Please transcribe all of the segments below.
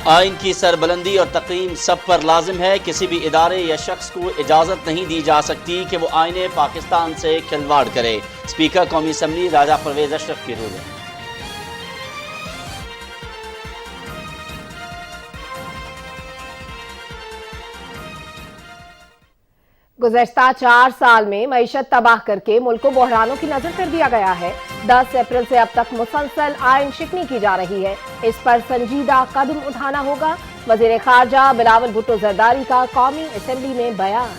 آئین کی سربلندی اور تقریم سب پر لازم ہے. کسی بھی ادارے یا شخص کو اجازت نہیں دی جا سکتی کہ وہ آئین پاکستان سے کھلواڑ کرے. اسپیکر قومی اسمبلی راجہ پرویز اشرف کی رولنگ. گزشتہ 4 سال میں معیشت تباہ کر کے ملک کو بحرانوں کی نظر کر دیا گیا ہے. 10 اپریل سے اب تک مسلسل آئین شکنی کی جا رہی ہے. اس پر سنجیدہ قدم اٹھانا ہوگا. وزیر خارجہ بلاول بھٹو زرداری کا قومی اسمبلی میں بیان.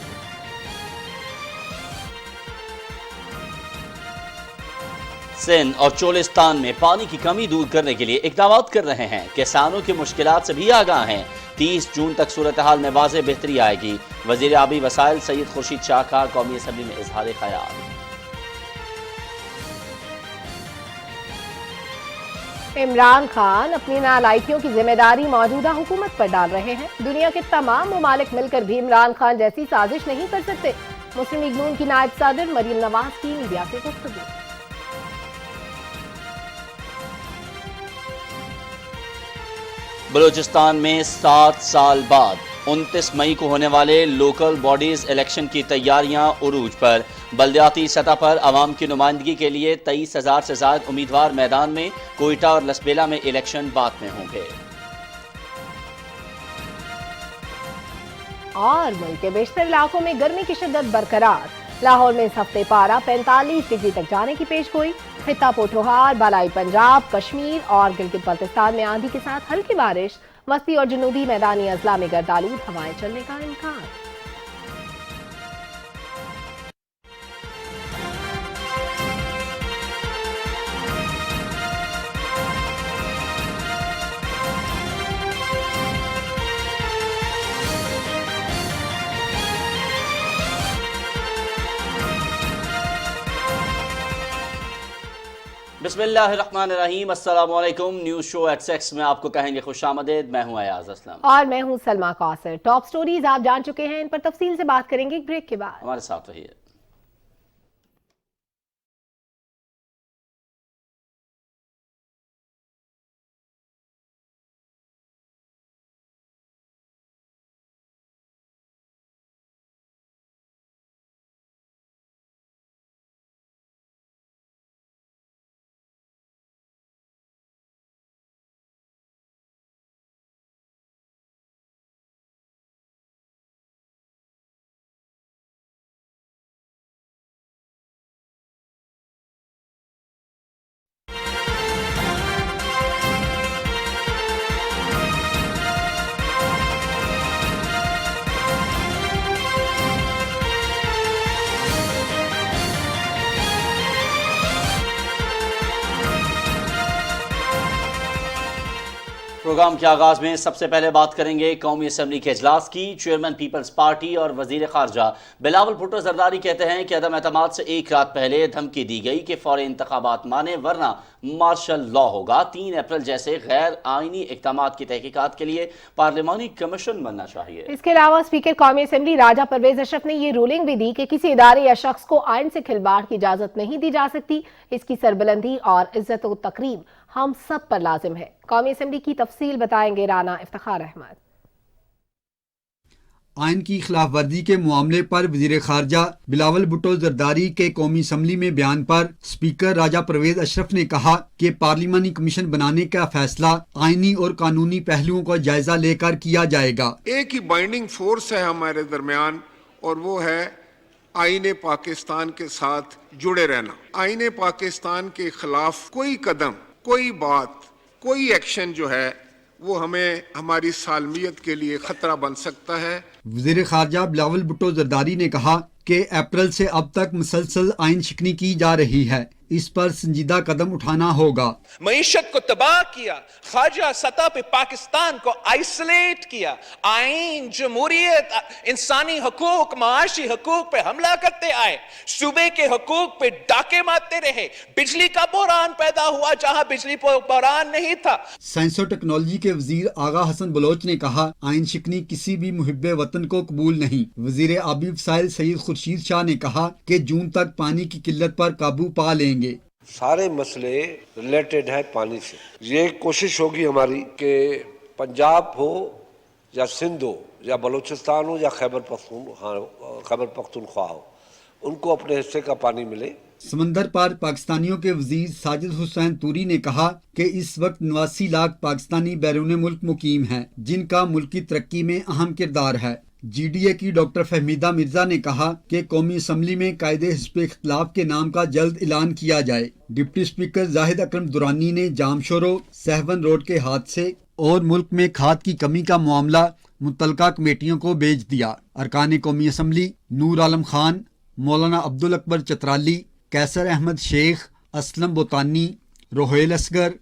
سندھ اور چولستان میں پانی کی کمی دور کرنے کے لیے اقدامات کر رہے ہیں. کسانوں کی مشکلات سے بھی آگاہ ہیں. 30 جون تک صورتحال میں واضح بہتری آئے گی. وزیر آبی وسائل سید خورشید شاہ کا قومی اسمبلی میں اظہار خیال. عمران خان اپنی نالائکیوں کی ذمہ داری موجودہ حکومت پر ڈال رہے ہیں. دنیا کے تمام ممالک مل کر بھی عمران خان جیسی سازش نہیں کر سکتے. مسلم لیگ نون کی نائب صدر مریم نواز کی میڈیا سے گفتگو. بلوچستان میں 7 سال بعد 29 مئی کو ہونے والے لوکل باڈیز الیکشن کی تیاریاں عروج پر. بلدیاتی سطح پر عوام کی نمائندگی کے لیے 23,000 سے زائد امیدوار میدان میں. کوئٹہ اور لسبیلا میں الیکشن بعد میں ہوں گے. اور ملک کے بیشتر علاقوں میں گرمی کی شدت برقرار. لاہور میں اس ہفتے پارہ 45 ڈگری تک جانے کی پیش گوئی. خطہ پوٹھوہار، بالائی پنجاب، کشمیر اور گلگت بلتستان میں آندھی کے ساتھ ہلکی بارش. وسطی اور جنوبی میدانی اضلاع میں گردآلود ہوائیں چلنے کا امکان. بسم اللہ الرحمن الرحیم. السلام علیکم. نیوز شو ایٹ 6 میں آپ کو کہیں گے خوش آمدید. میں ہوں ایاز اسلم اور میں ہوں سلما کوثر. ٹاپ سٹوریز آپ جان چکے ہیں. ان پر تفصیل سے بات کریں گے ایک بریک کے بعد. ہمارے ساتھ رہیے. پروگرام کے آغاز میں سب سے پہلے بات کریں گے قومی اسمبلی کے اجلاس کی. چیئرمین پیپلز پارٹی اور وزیر خارجہ بلاول بھٹو زرداری کہتے ہیں کہ عدم اعتماد سے ایک رات پہلے دھمکی دی گئی کہ فوری انتخابات مانے ورنہ مارشل لا ہوگا. 3 اپریل جیسے غیر آئینی اقدامات کی تحقیقات کے لیے پارلیمانی کمیشن بننا چاہیے. اس کے علاوہ اسپیکر قومی اسمبلی راجہ پرویز اشرف نے یہ رولنگ بھی دی کہ کسی ادارے یا شخص کو آئین سے کھلواڑ کی اجازت نہیں دی جا سکتی. اس کی سربلندی اور عزت و تقریم ہم سب پر لازم ہے. قومی اسمبلی کی تفصیل بتائیں گے رانا افتخار احمد. آئین کی خلاف ورزی کے معاملے پر وزیر خارجہ بلاول بھٹو زرداری کے قومی اسمبلی میں بیان پر اسپیکر راجہ پرویز اشرف نے کہا کہ پارلیمانی کمیشن بنانے کا فیصلہ آئینی اور قانونی پہلوؤں کا جائزہ لے کر کیا جائے گا. ایک ہی بائنڈنگ فورس ہے ہمارے درمیان اور وہ ہے آئین پاکستان کے ساتھ جڑے رہنا. آئین پاکستان کے خلاف کوئی قدم، کوئی بات، کوئی ایکشن جو ہے وہ ہمیں ہماری سالمیت کے لیے خطرہ بن سکتا ہے. وزیر خارجہ بلاول بھٹو زرداری نے کہا کہ اپریل سے اب تک مسلسل آئین شکنی کی جا رہی ہے. इस पर संजीदा कदम उठाना होगा। मईशत को तबाह किया, खारजा सतह पे पाकिस्तान को आइसोलेट किया, आइन, जमहूरियत, इंसानी हकूक, माशी हकूक पे हमला करते आए, सूबे के हकूक पे डाके मारते रहे, बिजली का बहरान पैदा हुआ जहां बिजली बहरान नहीं था। साइंस और टेक्नोलॉजी के वजीर आगा हसन बलोच ने कहा, आइन शिकनी किसी भी मुहिब्बे वतन को कबूल नहीं। वजीर आबी वसाइल सईद खुर्शीद शाह ने कहा कि जून तक पानी की किल्लत पर काबू पा लेंगे। सारे मसले रिलेटेड है पानी से। ये कोशिश होगी हमारी कि पंजाब हो या सिंध हो या बलूचिस्तान हो या खैबर पख्तूनख्वा हो, उनको अपने हिस्से का पानी मिले। समंदर पार पाकिस्तानियों के वजीर साजिद हुसैन तूरी ने कहा कि इस वक्त 89 लाख पाकिस्तानी बैरून मुल्क मुकीम हैं, जिनका मुल्की तरक्की में अहम किरदार है। GDA की डॉक्टर फहमीदा मिर्जा ने कहा कि कौमी असम्बली में कायदे हिस्ब इख्तिलाफ के नाम का जल्द ऐलान किया जाए। डिप्टी स्पीकर जाहिद अकरम दुरानी ने जामशोरो सहवन रोड के हादसे और मुल्क में खाद की कमी का मामला मुतलका कमेटियों को भेज दिया। अरकान कौमी असम्बली नूर आलम खान, मौलाना अब्दुल अकबर चतराली, कैसर अहमद शेख, असलम बोतानी, रोहेल असगर,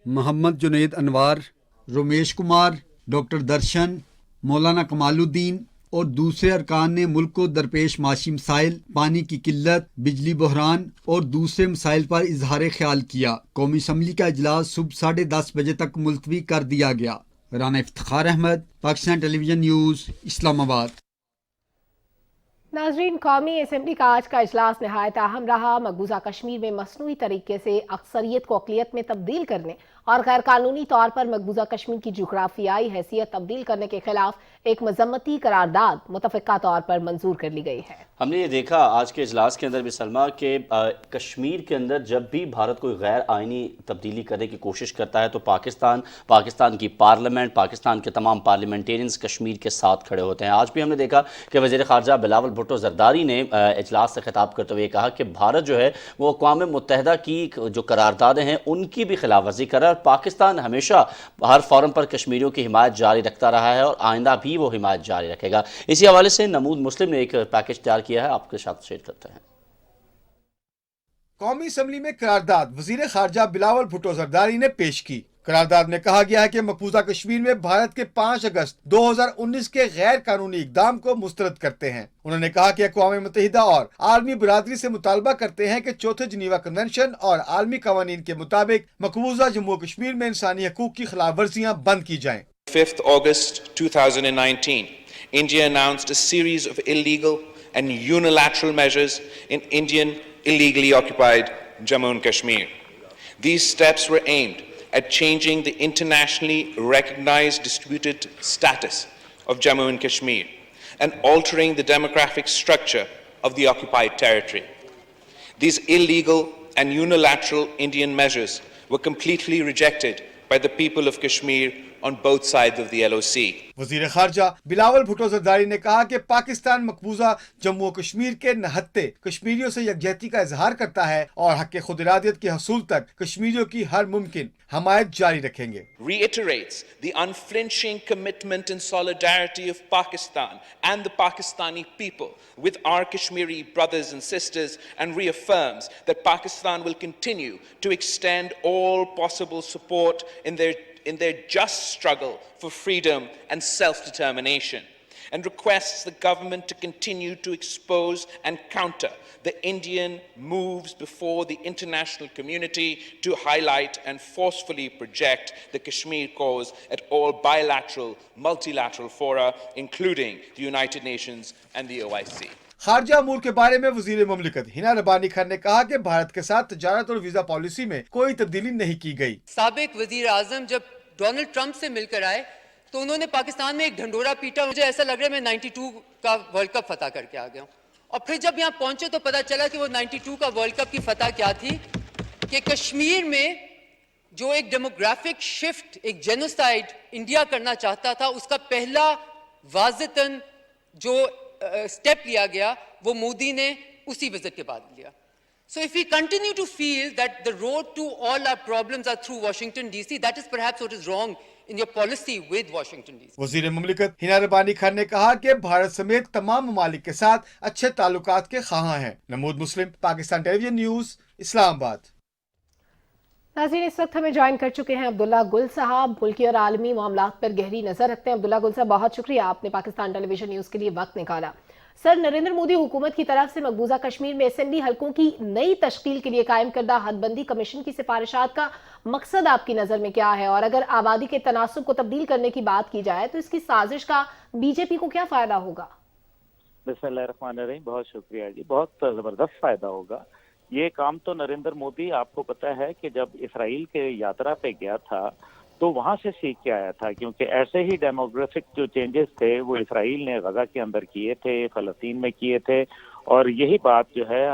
मोहम्मद जुनैद अनवार, रोमेश कुमार, डॉक्टर दर्शन, मौलाना कमालुद्दीन और दूसरे अरकान ने मुल्क को दरपेश माशी मसाइल, पानी की किल्लत, बिजली बहरान और दूसरे मसाइल पर इजहार ख्याल किया। कौमी असम्बली का इजलास सुबह 10:30 बजे तक मुलतवी कर दिया गया। Rana Iftikhar Ahmed, Pakistan television news, Islamabad. नाजरीन, कौमी असम्बली का आज का इजलास नहायत अहम रहा। मकबूजा कश्मीर में मसनूई तरीके से अक्सरियत को अक़लियत में तब्दील करने और गैर कानूनी तौर पर मकबूजा कश्मीर की जोग्राफियाई हैसियत तब्दील करने के खिलाफ एक मजम्मती करारदाद मुतफ़िक़ा तौर पर मंजूर कर ली गई है। हमने ये देखा आज के इजलास के अंदर भी सलमा के कश्मीर के अंदर जब भी भारत कोई गैर आइनी तब्दीली करने की कोशिश करता है तो पाकिस्तान की पार्लियामेंट, पाकिस्तान के तमाम पार्लियामेंटेरियंस कश्मीर के साथ खड़े होते हैं। आज भी हमने देखा कि वज़ीर ख़ारजा बिलावल भुट्टो ज़रदारी ने इजलास से खिताब करते हुए कहा कि भारत जो है वो अक़वाम मुत्तहिदा की जो करारदादें हैं उनकी भी खिलाफ वर्जी कर रहा है। पाकिस्तान हमेशा हर फोरम पर कश्मीरियों की हिमायत जारी रखता रहा है और आइंदा भी वो हिमायत जारी रखेगा। इसी हवाले से नमूद मुस्लिम ने एक पैकेज तैयार किया है, आपके साथ शेयर करते हैं। कौमी असम्बली में करारदाद वजीर खारजा बिलावल भुट्टो जरदारी ने पेश की। करारदाद में कहा गया है कि मकबूजा कश्मीर में भारत के 5 अगस्त 2019 के गैर कानूनी इकदाम को मुस्तरद करते हैं। उन्होंने कहा कि अक़वाम मुत्तहिदा और आलमी बिरादरी से मुतालबा करते हैं कि चौथे जिनीवा कन्वेंशन और आलमी कवानीन के मुताबिक मकबूजा जम्मू कश्मीर में इंसानी हकूक की खिलाफ वर्जियाँ बंद की जाएं। 5th August 2019, India announced a series of illegal and unilateral measures in Indian illegally occupied Jammu and Kashmir. These steps were aimed at changing the internationally recognized disputed status of Jammu and Kashmir and altering the demographic structure of the occupied territory. These illegal and unilateral Indian measures were completely rejected by the people of Kashmir on both sides of the LOC. वजीर खारजा बिलावल भुट्टो जरदारी ने कहा कि पाकिस्तान मकबूजा जम्मू कश्मीर के नहत्ते कश्मीरियों से यकजहती का इजहार करता है और हक खुद इरादियत के हसूल तक कश्मीरियों की हर मुमकिन हमायत जारी रखेंगे। Reiterates the unflinching commitment and solidarity of Pakistan and the Pakistani people with our Kashmiri brothers and sisters and reaffirms that Pakistan will continue to extend all possible support in their just struggle for freedom and self-determination, and requests the government to continue to expose and counter the Indian moves before the international community to highlight and forcefully project the Kashmir cause at all bilateral, multilateral fora, including the United Nations and the OIC. खारजा अमूर के बारे में वजीर मुमलिकत हिना रबानी खान ने कहा कि भारत के साथ तजारत और वीजा पॉलिसी में कोई तब्दीली नहीं की गई। साबिक वजीर आजम जब डोनाल्ड ट्रंप से मिलकर आए तो उन्होंने पाकिस्तान में एक ढंढोरा पीटा। मुझे ऐसा लग रहा है मैं 92 का वर्ल्ड कप फतह करके आ गया हूँ। और फिर जब यहाँ पहुंचे तो पता चला कि वो 92 का वर्ल्ड कप की फतह क्या थी कि कश्मीर में जो एक डेमोग्राफिक शिफ्ट, एक जेनोसाइड इंडिया करना चाहता था, उसका पहला वाज़तन जो स्टेप लिया गया वो मोदी ने उसी विजिट के बाद लिया। So if we continue to feel that the road to all our problems are through Washington DC, that is perhaps what is wrong in your policy with Washington DC. वजीर मुमलिकत हिना रब्बानी खान ने कहा कि भारत समेत तमाम ममालिक के साथ अच्छे ताल्लुकात के ख़्वाहां हैं। नमूद मुस्लिम, पाकिस्तान टेलीविजन न्यूज़, इस्लामाबाद। नाज़रीन, इस वक्त हमें ज्वाइन कर चुके हैं अब्दुल्ला गुल साहब। मुल्की और आलमी मामलात पर गहरी नजर रखते हैं। अब्दुल्ला गुल साहब, बहुत शुक्रिया, आपने पाकिस्तान टेलीविजन न्यूज़ के लिए वक्त निकाला। सर, नरेंद्र मोदी हुकूमत की तरफ से मकबूजा कश्मीर में असेंबली हलकों की नई तश्कील के लिए कायम करदा हदबंदी कमीशन की सिफारिशात का मकसद आपकी नज़र में क्या है, और अगर आबादी के तनासुब को तब्दील करने की बात की जाए तो इसकी साजिश का बीजेपी को क्या फायदा होगा? बिस्मिल्लाहिर्रहमानिर्रहीम, बहुत शुक्रिया जी, बहुत जबरदस्त फायदा होगा। ये काम तो नरेंद्र मोदी, आपको पता है कि जब इसराइल के यात्रा पे गया था तो वहां से सीख के आया था, क्योंकि ऐसे ही डेमोग्राफिक जो चेंजेस थे वो इसराइल ने गजा के अंदर किए थे, फलस्तीन में किए थे। और यही बात जो है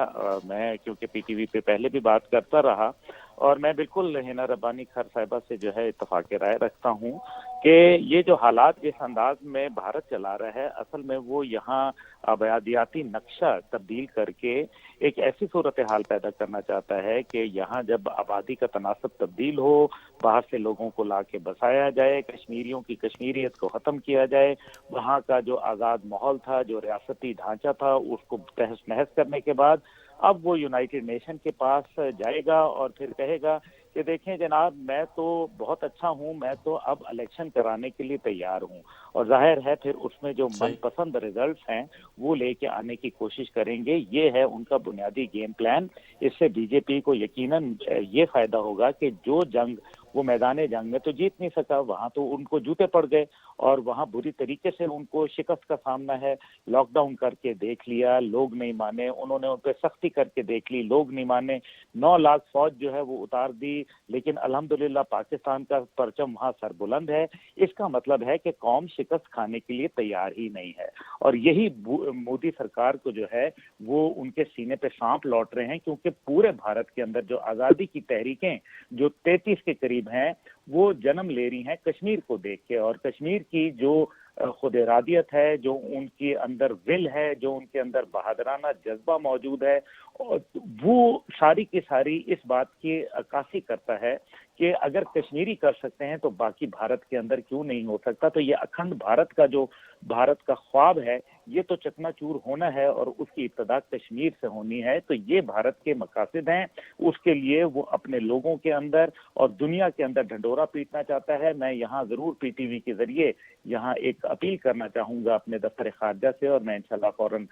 मैं क्योंकि पीटीवी पे पहले भी बात करता रहा, और मैं बिल्कुल हिना रब्बानी खान साहिबा से जो है इत्तफाक राय रखता हूँ कि ये जो हालात जिस अंदाज में भारत चला रहा है, असल में वो यहाँ आबादियाती नक्शा तब्दील करके एक ऐसी सूरत हाल पैदा करना चाहता है कि यहाँ जब आबादी का तनासब तब्दील हो, बाहर से लोगों को ला के बसाया जाए, कश्मीरियों की कश्मीरियत को ख़त्म किया जाए, वहाँ का जो आज़ाद माहौल था, जो रियासती ढांचा था, उसको तहस नहस करने के बाद अब वो यूनाइटेड नेशन के पास जाएगा और फिर कहेगा कि देखें जनाब, मैं तो बहुत अच्छा हूं, मैं तो अब इलेक्शन कराने के लिए तैयार हूं। और जाहिर है फिर उसमें जो मनपसंद रिजल्ट्स हैं वो लेके आने की कोशिश करेंगे। ये है उनका बुनियादी गेम प्लान। इससे बीजेपी को यकीनन ये फायदा होगा कि जो जंग वो मैदान जंग में तो जीत नहीं सका, वहां तो उनको जूते पड़ गए और वहां बुरी तरीके से उनको शिकस्त का सामना है। लॉकडाउन करके देख लिया, लोग नहीं माने, उन्होंने उन पर सख्ती करके देख ली, लोग नहीं माने। 9 लाख फौज जो है वो उतार दी, लेकिन अल्हम्दुलिल्लाह पाकिस्तान का परचम वहां सरबुलंद है। इसका मतलब है कि कौम शिकस्त खाने के लिए तैयार ही नहीं है, और यही मोदी सरकार को जो है वो उनके सीने पे सांप लौट रहे हैं, क्योंकि पूरे भारत के अंदर जो आज़ादी की तहरीकें जो 33 के करीब हैं वो जन्म ले रही हैं कश्मीर को देख के, और कश्मीर की जो खुद इरादियत है, जो उनके अंदर विल है, जो उनके अंदर बहादुराना जज्बा मौजूद है, और वो सारी की सारी इस बात की अक्कासी करता है कि अगर कश्मीरी कर सकते हैं तो बाकी भारत के अंदर क्यों नहीं हो सकता। तो ये अखंड भारत का जो भारत का ख्वाब है ये तो चकनाचूर होना है, और उसकी इब्तदा कश्मीर से होनी है। तो ये भारत के मकासद हैं, उसके लिए वो अपने लोगों के अंदर और दुनिया के अंदर ढंडोरा पीटना चाहता है। मैं यहाँ जरूर पीटीवी के जरिए यहाँ एक अपील करना चाहूंगा अपने दफ्तर खारजा से, और मैं इंशाल्लाह फौरन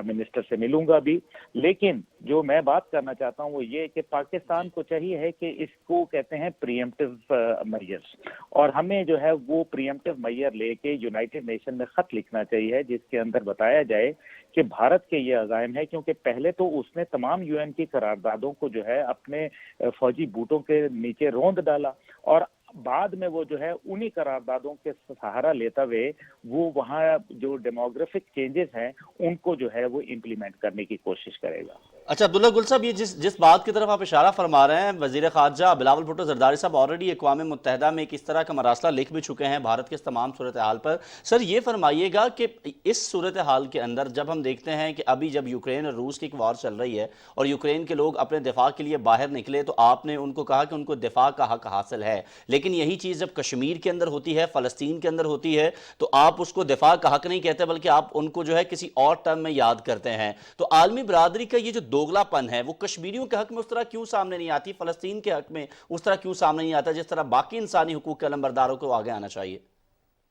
मिनिस्टर से मिलूंगा भी। लेकिन जो मैं बात करना चाहता हूँ वो ये कि पाकिस्तान को चाहिए है कि इसको कहते हैं प्रीएम्प्टिव मेजर्स, और हमें जो है वो प्रीएम्प्टिव मेजर लेके यूनाइटेड नेशन में खत लिखना चाहिए जिसके अंदर बताया जाए कि भारत के ये अज़ाइम है। क्योंकि पहले तो उसने तमाम यूएन की करारदादों को जो है अपने फौजी बूटों के नीचे रौंद डाला, और बाद में वो जो है उन्हीं करारदादों के सहारा लेता हुए वो वहाँ जो डेमोग्राफिक चेंजेस हैं उनको जो है वो इम्प्लीमेंट करने की कोशिश करेगा। अच्छा अब्दुल्ला गुल साहब, ये जिस बात की तरफ आप इशारा फरमा रहे हैं, वजीर खारजा बिलावल भुट्टो जरदारी साहब ऑलरेडी अक़वाम मुत्तहिदा में किस तरह का मरासला लिख भी चुके हैं भारत के इस तमाम सूरत हाल पर। सर ये फरमाइएगा कि इस सूरत हाल के अंदर जब हम देखते हैं कि अभी जब यूक्रेन और रूस की एक वॉर चल रही है और यूक्रेन के लोग अपने दिफा के लिए बाहर निकले, तो आपने उनको कहा कि उनको दिफा का हक हासिल है, लेकिन यही चीज़ जब कश्मीर के अंदर होती है, फ़लस्तीन के अंदर होती है, तो आप उसको दिफा का हक नहीं कहते बल्कि आप उनको जो है किसी और टर्म में याद करते हैं। तो आलमी बरादरी का ये जो दोगलापन है वो कश्मीरियों के हक में उस तरह क्यों सामने नहीं आती, फ़लस्तीन के हक में उस तरह क्यों सामने नहीं आता जिस तरह बाकी इंसानी हुकूक के अलमबरदारों को आगे आना चाहिए?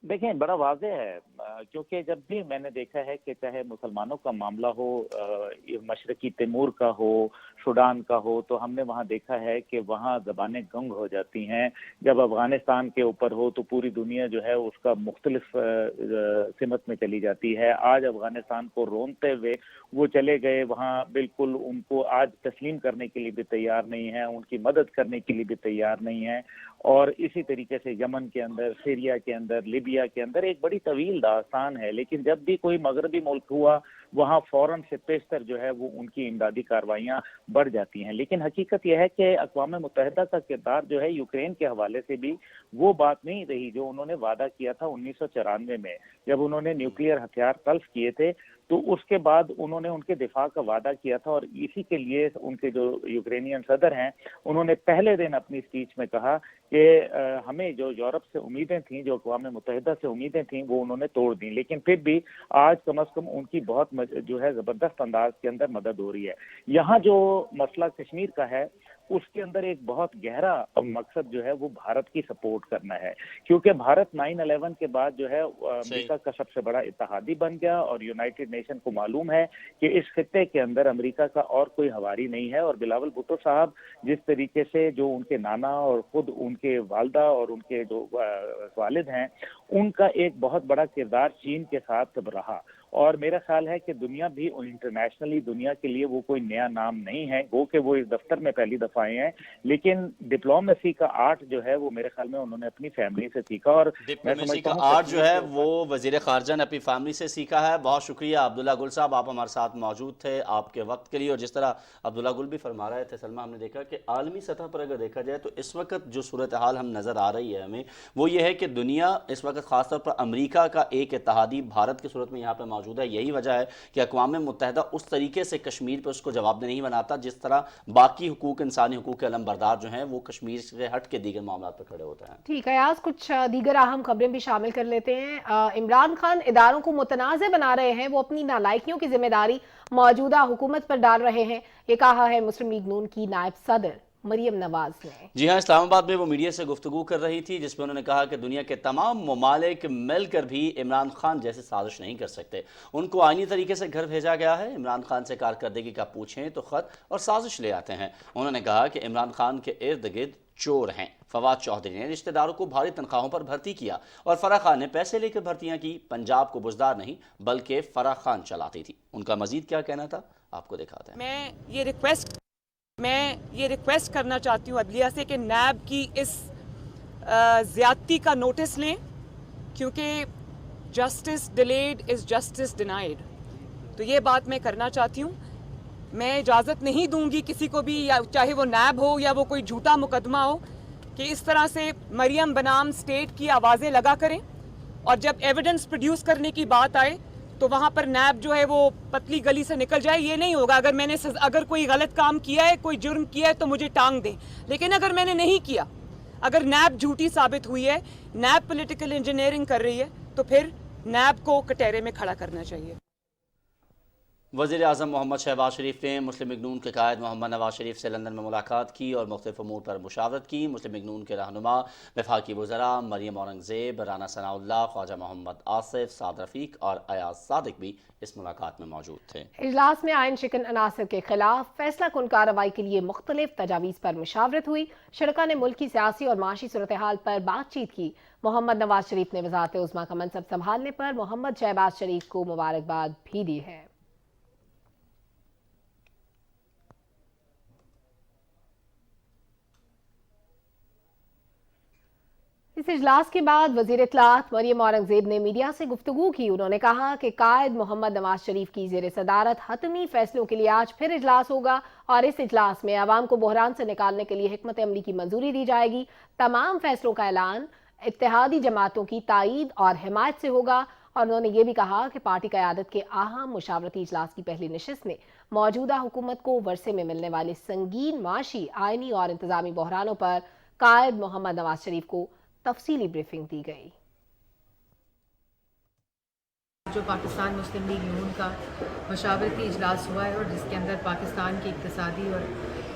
देखें, बड़ा वाज़ेह है, क्योंकि जब भी मैंने देखा है कि चाहे मुसलमानों का मामला हो, मशरकी तैमूर का हो, सूडान का हो, तो हमने वहाँ देखा है कि वहाँ ज़बानें गंग हो जाती हैं। जब अफ़गानिस्तान के ऊपर हो तो पूरी दुनिया जो है उसका मुख्तलिफ सिमत में चली जाती है। आज अफ़गानिस्तान को रोनते हुए वो चले गए, वहाँ बिल्कुल उनको आज तस्लीम करने के लिए भी तैयार नहीं है, उनकी मदद करने के लिए भी तैयार नहीं है। और इसी तरीके से यमन के अंदर, सीरिया के अंदर, लीबिया के अंदर एक बड़ी तवील दास्तान है। लेकिन जब भी कोई मगरबी मुल्क हुआ वहाँ फौरन से पेशतर जो है वो उनकी इमदादी कार्रवाइयाँ बढ़ जाती हैं। लेकिन हकीकत यह है कि अक़वाम मुत्तहिदा का किरदार जो है यूक्रेन के हवाले से भी वो बात नहीं रही जो उन्होंने वादा किया था 1994 में, जब उन्होंने न्यूक्लियर हथियार तल्फ किए थे। तो उसके बाद उन्होंने उनके दिफा का वादा किया था, और इसी के लिए उनके जो यूक्रेनियन सदर हैं उन्होंने पहले दिन अपनी स्पीच में कहा कि हमें जो यूरोप से उम्मीदें थीं, जो अक़वाम मुत्तहिदा से उम्मीदें थीं, वो उन्होंने तोड़ दी। लेकिन फिर भी आज कम अज़ कम उनकी बहुत जो है ज़बरदस्त अंदाज के अंदर मदद हो रही है। यहाँ जो मसला कश्मीर का है, उसके अंदर एक बहुत गहरा मकसद जो है वो भारत की सपोर्ट करना है, क्योंकि भारत 9/11 के बाद जो है अमेरिका का सबसे बड़ा इत्तेहादी बन गया और यूनाइटेड नेशन को मालूम है कि इस खित्ते के अंदर अमेरिका का और कोई हवारी नहीं है। और बिलावल भुट्टो साहब जिस तरीके से जो उनके नाना और खुद उनके वालदा और उनके जो वालिद हैं, उनका एक बहुत बड़ा किरदार चीन के साथ रहा। और मेरा ख्याल है कि दुनिया भी इंटरनेशनली दुनिया के लिए वो कोई नया नाम नहीं है, गो कि वो इस दफ्तर में पहली दफा आए हैं, लेकिन डिप्लोमेसी का आर्ट जो है वो मेरे ख्याल में उन्होंने अपनी फैमिली से सीखा। और डिप्लोमेसी का आर्ट जो है वो वजीर खारजा ने अपनी फैमिली से सीखा है। बहुत शुक्रिया अब्दुल्ला गुल साहब, आप हमारे साथ मौजूद थे, आपके वक्त के लिए। और जिस तरह अब्दुल्ला गुल भी फरमा रहे थे सलमा, हमने देखा कि आलमी सतह पर अगर देखा जाए तो इस वक्त जो सूरत हाल हम नज़र आ रही है हमें, वो ये है कि दुनिया इस वक्त खासतौर पर अमरीका का एक इत्तेहादी भारत की सूरत में यहाँ पर मौजूद है। यही वजह है कि अक़वाम मुत्तहिदा उस तरीके से कश्मीर पर उसको जवाब नहीं बनाता जिस तरह बाकी हुकूक, इंसानी हुकूक के अलमबरदार जो हैं वो कश्मीर से हट के दीगर मामलों पर खड़े होते हैं। ठीक है, आज कुछ दीगर अहम खबरें भी शामिल कर लेते हैं। इमरान खान इदारों को मुतनाज़ बना रहे हैं, वो अपनी नालायकियों की जिम्मेदारी मौजूदा हुकूमत पर डाल रहे हैं, ये कहा है मुस्लिम लीग नून की नायब सदर मरियम नवाज ने। जी हाँ, इस्लामाबाद में वो मीडिया से गुफ्तगू कर रही थी जिसमें उन्होंने कहा कि दुनिया के तमाम ममालिक मिलकर भी इमरान खान जैसे साजिश नहीं कर सकते। उनको आईनी तरीके से घर भेजा गया है, इमरान खान से कारकर्दगी का पूछें तो ख़त और साजिश ले आते हैं। उन्होंने कहा कि इमरान खान के इर्द गिर्द चोर हैं। फवाद चौधरी ने रिश्तेदारों को भारी तनख्वाहों पर भर्ती किया और फराह खान ने पैसे लेकर भर्तियां की। पंजाब को बुजदार नहीं बल्कि फराह खान चलाती थी। उनका मजीद क्या कहना था आपको दिखाते हैं। मैं ये रिक्वेस्ट करना चाहती हूँ अदलिया से कि नैब की इस ज़्यादती का नोटिस लें, क्योंकि justice delayed is justice denied. तो ये बात मैं करना चाहती हूँ। मैं इजाज़त नहीं दूंगी किसी को भी, या चाहे वो नैब हो या वो कोई झूठा मुकदमा हो, कि इस तरह से मरियम बनाम स्टेट की आवाज़ें लगा करें और जब एविडेंस प्रोड्यूस करने की बात आए तो वहाँ पर नैब जो है वो पतली गली से निकल जाए। ये नहीं होगा। अगर कोई गलत काम किया है, कोई जुर्म किया है तो मुझे टांग दें, लेकिन अगर मैंने नहीं किया, अगर नैब झूठी साबित हुई है, नैब पॉलिटिकल इंजीनियरिंग कर रही है, तो फिर नैब को कटहरे में खड़ा करना चाहिए। वज़ीर आज़म मोहम्मद शहबाज शरीफ ने मुस्लिम लीग नून के कायद मोहम्मद नवाज शरीफ से लंदन में मुलाकात की और मुख्तलिफ अमूर पर मुशावरत की। मुस्लिम लीग नून के रहनुमा वफाकी वज़रा मरियम औरंगज़ेब, राना सनाउल्लाह, ख्वाजा मोहम्मद आसिफ, साद रफ़ीक और अयाज सादिक भी इस मुलाकात में मौजूद थे। इजलास में आइन शिकन अनासर के खिलाफ फैसला कुन कार्रवाई के लिए मुख्तलिफ तजावीज़ पर मुशावरत हुई। शरका ने मुल्क की सियासी और माशी सूरत हाल पर बातचीत की। मोहम्मद नवाज शरीफ ने वज़ारत उज़्मा का मनसब संभालने पर मोहम्मद शहबाज शरीफ को मुबारकबाद भी दी है। इस इजलास के बाद वज़ीर इत्तलात मरियम औरंगज़ेब ने मीडिया से गुफ्तगू की। उन्होंने कहा कि कायद मोहम्मद नवाज शरीफ की ज़ेर सदारत हतमी फैसलों के लिए आज फिर इजलास होगा और इस इजलास में आवाम को बहरान से निकालने के लिए हिकमत अमली की मंजूरी दी जाएगी। तमाम फैसलों का ऐलान इत्तेहादी जमातों की तायीद और हिमायत से होगा। और उन्होंने ये भी कहा कि पार्टी क़यादत के अहम मुशावरती इजलास की पहली नशिस्त में मौजूदा हुकूमत को वर्षे में मिलने वाले संगीन माशी, आइनी और इंतजामी बहरानों पर कायद मोहम्मद नवाज शरीफ को तफसीली ब्रीफिंग दी गई। जो पाकिस्तान मुस्लिम लीग नून का मशावरती इजलास हुआ है और जिसके अंदर पाकिस्तान की इक्तिसादी और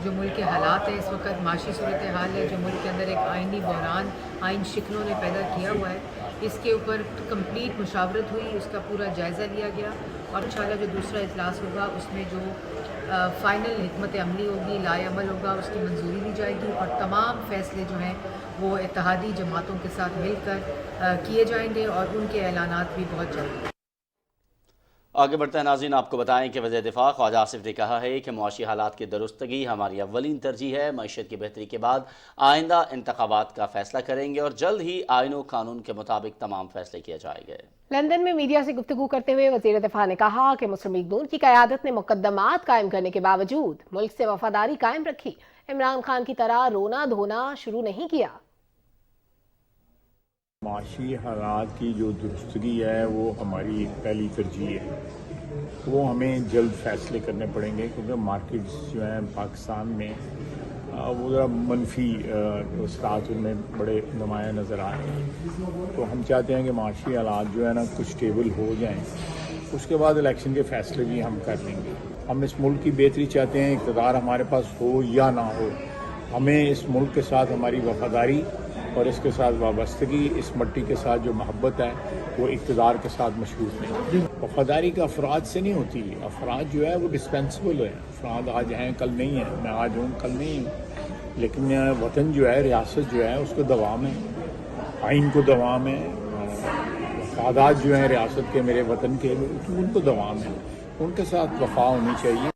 जो मुल्क के हालात है, इस वक्त माशी सूरत हाल है, जो मुल्क के अंदर एक आइनी बहरान आइन शिकनों ने पैदा किया हुआ है, इसके ऊपर कंप्लीट मुशावरत हुई, उसका पूरा जायज़ा लिया गया और इंशाल्लाह जो दूसरा इजलास होगा उसमें जो फ़ाइनल हिकमत अमली होगी, लाए अमल होगा, उसकी मंजूरी दी जाएगी और तमाम फ़ैसले जो हैं वो इत्तेहादी जमातों के साथ मिलकर किए जाएंगे और उनके ऐलानात भी बहुत जल्द। आगे बढ़ते हैं नाज़रीन, आपको बताएं कि वज़ीर दिफ़ा ख्वाजा आसिफ ने कहा है कि मुआशी हालात की दुरुस्तगी हमारी अव्वलीन तरजीह है। मईशत की बेहतरी के बाद आइंदा इंतखाबात का फैसला करेंगे और जल्द ही आइन व कानून के मुताबिक तमाम फैसले किए जाएंगे। लंदन में मीडिया से गुफ्तगू करते हुए वज़ीर दिफ़ा ने कहा कि मुस्लिम लीग नून की क़यादत ने मुकद्दमात कायम करने के बावजूद मुल्क से वफादारी कायम रखी। इमरान खान की तरह रोना धोना शुरू नहीं किया। माशी हालात की जो दुरुस्तगी है वो हमारी एक पहली तरजीह है। वो हमें जल्द फैसले करने पड़ेंगे क्योंकि मार्केट्स जो हैं पाकिस्तान में वो ज़रा मनफी असरात उनमें बड़े नुमाया नज़र आ रहे हैं। तो हम चाहते हैं कि माशी हालात जो है ना कुछ स्टेबल हो जाएं, उसके बाद इलेक्शन के फैसले भी हम कर लेंगे। हम इस मुल्क की बेहतरी चाहते हैं, इक़्तिदार हमारे पास हो या ना हो, हमें इस मुल्क के साथ हमारी वफादारी और इसके साथ वाबस्तगी, इस मट्टी के साथ जो मोहब्बत है वो इक़्तिदार के साथ मशहूर नहीं। वफादारी का अफराद से नहीं होती, अफराद जो है वो डिस्पेंसिबल है। अफराद आज हैं कल नहीं है, मैं आज हूँ कल नहीं हूँ, लेकिन वतन जो है, रियासत जो है उसको दवाम है, आइन को दवाम है, वफादात जो हैं रियासत के, मेरे वतन के, उनको दवाम है, उनके साथ वफा होनी चाहिए।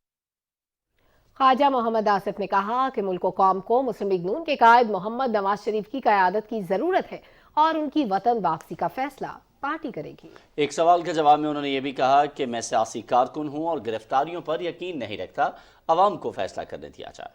ख्वाजा मोहम्मद आसिफ ने कहा कि मुल्क कौम को मुस्लिम लीग नून के कायद मोहम्मद नवाज शरीफ की क़यादत की ज़रूरत है और उनकी वतन वापसी का फैसला पार्टी करेगी। एक सवाल के जवाब में उन्होंने ये भी कहा कि मैं सियासी कारकुन हूँ और गिरफ्तारियों पर यकीन नहीं रखता, अवाम को फैसला करने दिया जाए।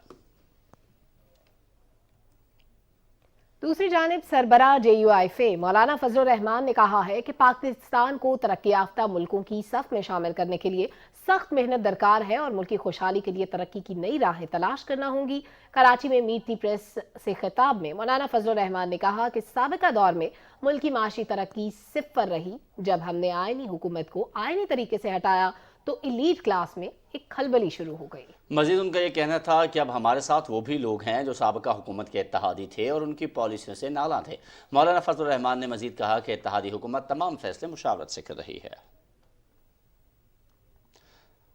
दूसरी जानिब सरबराह JUIFA मौलाना फजलुर रहमान ने कहा है कि पाकिस्तान को तरक्की याफ्ता मुल्कों की सफ में शामिल करने के लिए सख्त मेहनत दरकार है और मुल्क की खुशहाली के लिए तरक्की की नई राहें तलाश करना होंगी। कराची में मीट दी प्रेस से खिताब में मौलाना फजलुर रहमान ने कहा कि साबिका दौर में मुल्क की माशी तरक्की सिफर रही। जब हमने आईनी हुकूमत को आईनी तरीके से हटाया तो इलीट क्लास में एक खलबली शुरू हो गई। मजीद उनका ये कहना था कि अब हमारे साथ वो भी लोग हैं जो साबिका हुकूमत के इत्तेहादी थे और उनकी पॉलिसियों से नाला थे। मौलाना फजलुर रहमान ने मजीद कहा कि इत्तेहादी हुकूमत तमाम फैसले मुशावरत से कर रही है।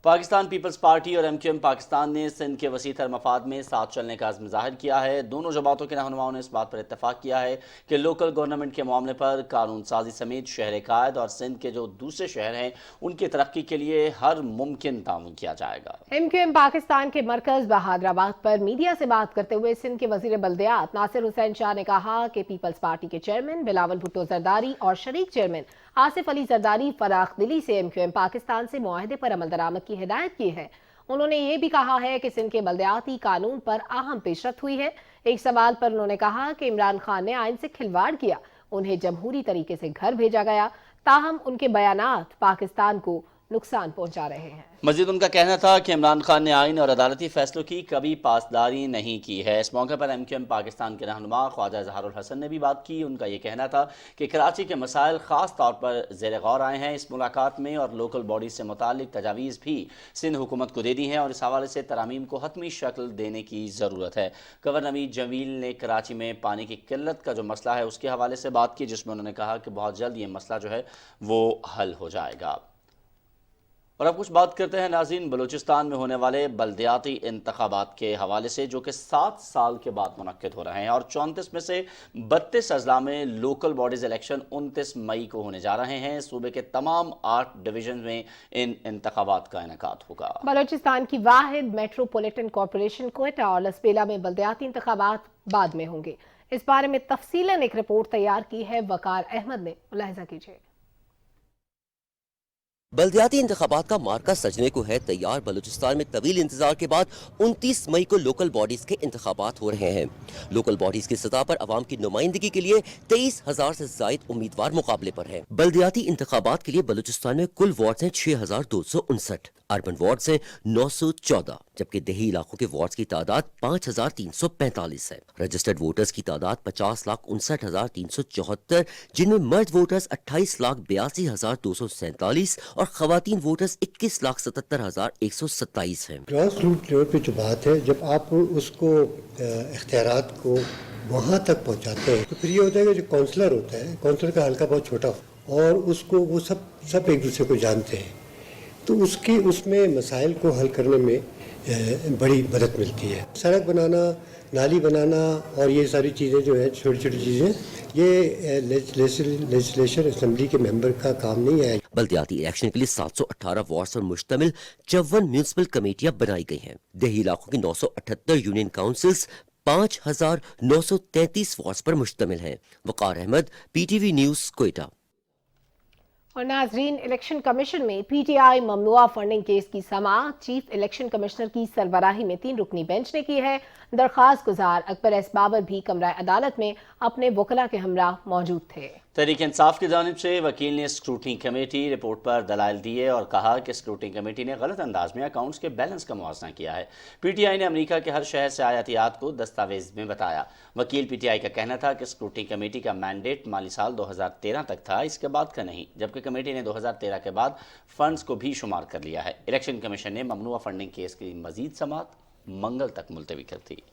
पाकिस्तान पीपल्स पार्टी और MQM पाकिस्तान ने सिंध के वसी तर मफाद में साथ चलने का अज़्म ज़ाहिर किया है। दोनों जमातों के रहनुमाओं ने इस बात पर इत्तफाक किया है कि लोकल गवर्नमेंट के मामले पर कानून साजी समेत शहर कायद और सिंध के जो दूसरे शहर हैं उनकी तरक्की के लिए हर मुमकिन ताउन किया जाएगा। MQM पाकिस्तान के मरकज बहादराबाद पर मीडिया से बात करते हुए सिंध के वजीर बल्दियात नासिर हुसैन शाह ने कहा कि पीपल्स पार्टी के चेयरमैन बिलावल भुट्टो जरदारी और शरीक चेयरमैन आसिफ अली जरदारी फराख दिली से MQM पाकिस्तान से मुआहदे पर अमल दरामद की हिदायत की है। उन्होंने ये भी कहा है कि सिंध के बल्दियाती कानून पर अहम पेशरफ्त हुई है। एक सवाल पर उन्होंने कहा कि इमरान खान ने आइन से खिलवाड़ किया, उन्हें जमहूरी तरीके से घर भेजा गया, ताहम उनके बयानात पाकिस्तान को नुकसान पहुंचा रहे हैं। मजीद उनका कहना था कि इमरान खान ने आइन और अदालती फैसलों की कभी पासदारी नहीं की है। इस मौके पर MQM पाकिस्तान के रहनुमा ख्वाजा इजहारुल हसन ने भी बात की। उनका ये कहना था कि कराची के मसाइल ख़ास तौर पर ज़ेर गौर आए हैं इस मुलाकात में और लोकल बॉडी से मुतालिक तजावीज़ भी सिंध हुकूमत को दे दी हैं और इस हवाले से तरामीम को हतमी शक्ल देने की ज़रूरत है। गवर्नर नवीद जमील ने कराची में पानी की किल्लत का जो मसला है उसके हवाले से बात की, जिसमें उन्होंने कहा कि बहुत जल्द ये मसला जो है वो हल हो जाएगा। और अब कुछ बात करते हैं नाज़रीन बलूचिस्तान में होने वाले बल्दियाती इंतखाबात के हवाले से, जो कि 7 साल के बाद मुनक्किद हो रहे हैं और 34 में से 32 अजला में लोकल बॉडीज इलेक्शन 29 मई को होने जा रहे हैं। सूबे के तमाम 8 डिवीजन में इन इंतखाबात का इनेकाद होगा। बलूचिस्तान की वाहिद मेट्रोपॉलिटन कॉरपोरेशन क्वेटा और लसबेला में बल्दियाती इंतखाबात बाद में होंगे। इस बारे में तफसीलन एक रिपोर्ट तैयार की है वकार अहमद ने, मुलाहिजा कीजिए। बल्दियाती इंतखाबात का मार्का सजने को है तैयार। बलूचिस्तान में तवील इंतजार के बाद 29 मई को लोकल बॉडीज के इंतखाबात हो रहे हैं। लोकल बॉडीज की सतह पर अवाम की नुमाइंदगी के लिए 23,000 से जायद उम्मीदवार मुकाबले पर हैं। बल्दियाती इंतखाबात के लिए बलूचिस्तान में कुल वार्ड्स हैं 6,259, अर्बन वार्ड्स हैं 914, जबकि देही इलाकों के वार्ड्स की तादाद 5,345 है। रजिस्टर्ड वोटर्स की तादाद 50,59,374, जिनमें मर्द वोटर्स 28,82,247 और खवातीन वोटर्स 21,77,127 हैं। ग्रास रूट लेवल पे जो बात है, जब आप उसको इख्तियारात को वहाँ तक पहुँचाते हैं तो फिर ये होता है कि जो काउंसलर होता है, काउंसलर का हल्का बहुत छोटा और उसको वो सब एक दूसरे को जानते हैं, तो उसमें मसाइल को हल करने में बड़ी मदद मिलती है। सड़क बनाना, नाली बनाना और ये सारी चीज़ें जो हैं, छोटी छोटी चीज़ें, ये लेजिस्लेशन असेंबली के मेंबर का काम नहीं है। बल्दियाती इलेक्शन के लिए 718 वार्ड्स पर मुश्तमिल 54 म्यूनिसिपल कमेटियां बनाई गई हैं। देही इलाकों की 978 यूनियन काउंसिल्स 5,933 वार्ड्स पर मुश्तमिल हैं। वकार अहमद, PTV न्यूज़, क्वेटा। और नाजरीन, इलेक्शन कमीशन में PTI ममनुआ फंडिंग केस की समाअत चीफ इलेक्शन कमिश्नर की सरबराही में 3 रुकनी बेंच ने की है। दरख्वास्त गुजार अकबर एस बाबर भी कमरा अदालत में अपने वकला के हमरा मौजूद थे। तहरीक इंसाफ की जानिब से वकील ने स्क्रूटनी कमेटी रिपोर्ट पर दलाइल दिए और कहा कि स्क्रूटनी कमेटी ने गलत अंदाज में अकाउंट्स के बैलेंस का मुआवजा किया है। पीटीआई ने अमेरिका के हर शहर से आयातियात को दस्तावेज में बताया। वकील पीटीआई का कहना था कि स्क्रूटनी कमेटी का मैंडेट माली साल 2013 तक था, इसके बाद का नहीं, जबकि कमेटी ने 2013 के बाद फंड्स को भी शुमार कर लिया है। इलेक्शन कमीशन ने ममनुआ फंडिंग केस की मजीद समाअत मंगल तक मुलतवी कर दी।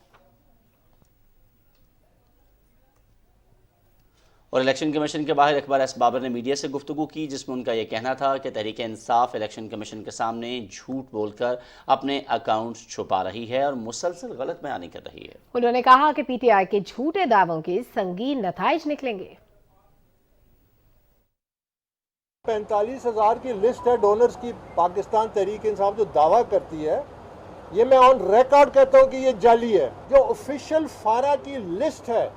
और इलेक्शन कमीशन के बाहर इकबाल एस बाबर ने मीडिया से गुफ्तगू की, जिसमें उनका यह कहना था कि तहरीक इंसाफ इलेक्शन कमीशन के सामने झूठ बोलकर अपने अकाउंट्स छुपा रही है और मुसलसल गलत बयानी कर रही है। उन्होंने कहा कि पीटीआई के झूठे दावों के संगीन नताइज निकलेंगे। 45,000 की लिस्ट है डोनर्स की, पाकिस्तान तहरीक इंसाफ जो दावा करती है, ये मैं ऑन रिकॉर्ड कहता हूँ कि ये जाली है। जो ऑफिशियल फारा की लिस्ट है